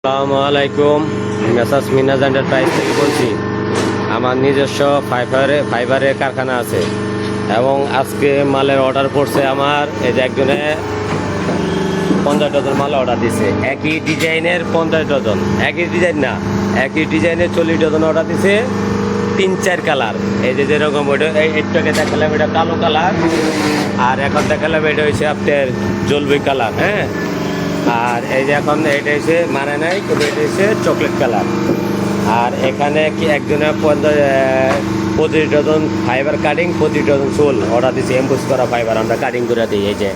আসসালামু আলাইকুম। মেসার্স মিনাজ এন্টারপ্রাইজ থেকে বলছি। আমার নিজস্ব ফাইবারের কারখানা আছে এবং আজকে মালের অর্ডার পড়ছে আমার। এই যে একজনে 50 ডজন মাল অর্ডার দিছে, একই ডিজাইনের 50 ডজন, একই ডিজাইন না, একই ডিজাইনের 40 ডজন অর্ডার দিছে, 3-4 কালার। এই যে যেরকম ওইটা একটাকে দেখালাম এটা কালো কালার, আর এখন দেখালাম এটা হচ্ছে আপনার জলবি কালার। হ্যাঁ, আর এই যে এখন এটা হচ্ছে মানে নাই, কিন্তু এটা হচ্ছে চকলেট কালার। আর এখানে কি একজনের 25 ডজন ফাইবার কাটিং, 25 ডজন চুল অর্ডার দিচ্ছি। এমবুস করা ফাইবার আমরা কাটিং করে দিই। এই যে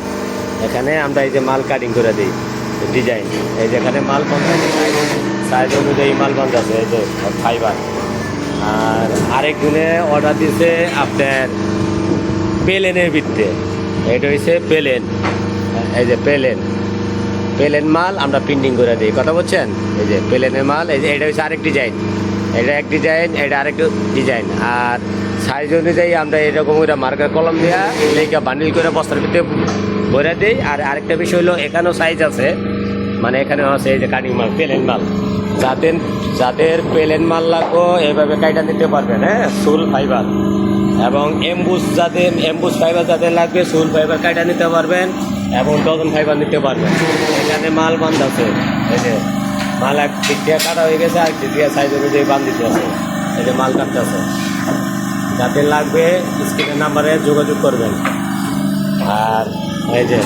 এখানে আমরা এই যে মাল কাটিং করে দিই ডিজাইন। এই যে এখানে মাল বন্ধ সাইজ অনুযায়ী মাল বন্ধ আছে এই যে ফাইবার। আর আরেকজনে অর্ডার দিছে আপনার প্লেনের ভিত্তিতে। এটা হচ্ছে প্লেন, এই যে প্লেন মাল আমরা প্রিন্টিং করে দিই। কথা বলছেন? এই যে প্লেনের মাল, এই যে এটা হচ্ছে আরেক ডিজাইন, এটা এক ডিজাইন, এটা আরেক ডিজাইন। আর সাইজ অনুযায়ী আমরা এরকম করে মার্কার কলম দেওয়া লেখা বান্ডিল করে বস্তার ভিতরে ভরে দিই। আর আরেকটা বিষয় হলো এখানেও সাইজ আছে, মানে এখানেও আছে এই যে কাটিং মাল, প্লেন মাল। যাদের প্লেন মাল লাগবো এইভাবে কাইটা নিতে পারবেন। হ্যাঁ, সুল ফাইবার এবং এমবুস ফাইবার যাদের লাগবে সুল ফাইবার কাইটা নিতে পারবেন এবং ডজন ফাইবার নিতে পারবেন। এখানে মাল বান্ধ আছে, এই যে মাল এক দিক দিয়ে কাটা হয়ে গেছে, আরেক দিক দিয়ে সাইজ অনুযায়ী বান্ধ দিতে আছে। এই যে মাল কাটতে আছে, যাদের লাগবে স্ক্রিনের নাম্বারে যোগাযোগ করবেন। আর এই যে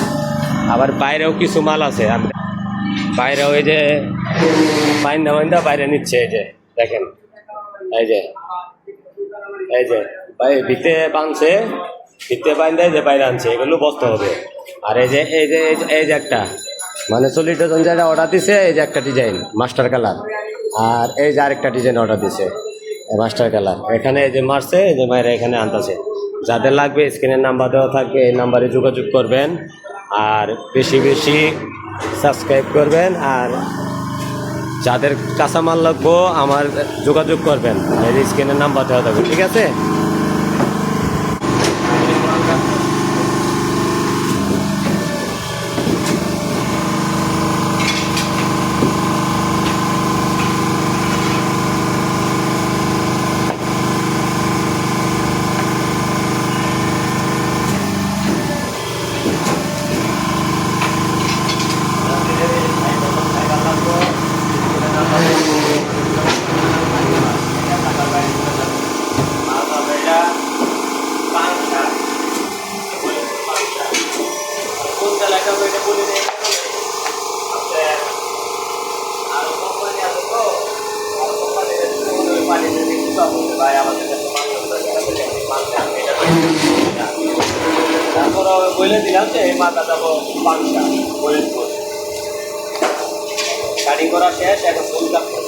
আবার বাইরেও কিছু মাল আছে, বাইরেও এই যে বাইন্দা বাইরে নিচ্ছে। এই যে দেখেন, এই যে ভিতে বাঁধছে, ভিতে বাঁধে যে বাইরে আনছে, এগুলো বসতে হবে। আর এই যে একটা মানে 40 ডজন যেটা অর্ডার দিছে, এই যে একটা ডিজাইন মাস্টার কালার। আর এই যে আরেকটা ডিজাইন অর্ডার দিছে মাস্টার কালার। এখানে এই যে মারছে, এই যে মায়েরা এখানে আনতেছে। যাদের লাগবে স্ক্রিনের নাম্বার দেওয়া থাকবে, এই নাম্বারে যোগাযোগ করবেন। আর বেশি বেশি সাবস্ক্রাইব করবেন। আর যাদের কাঁচামাল লাগবো আমার যোগাযোগ করবেন, এই স্ক্রিনের নাম্বার দেওয়া থাকবে। ঠিক আছে? তারপর বলে দিলাম যে এই মাথা যাবো পাংশা কাটিং করা শেষ, এখন ফুল কাটতে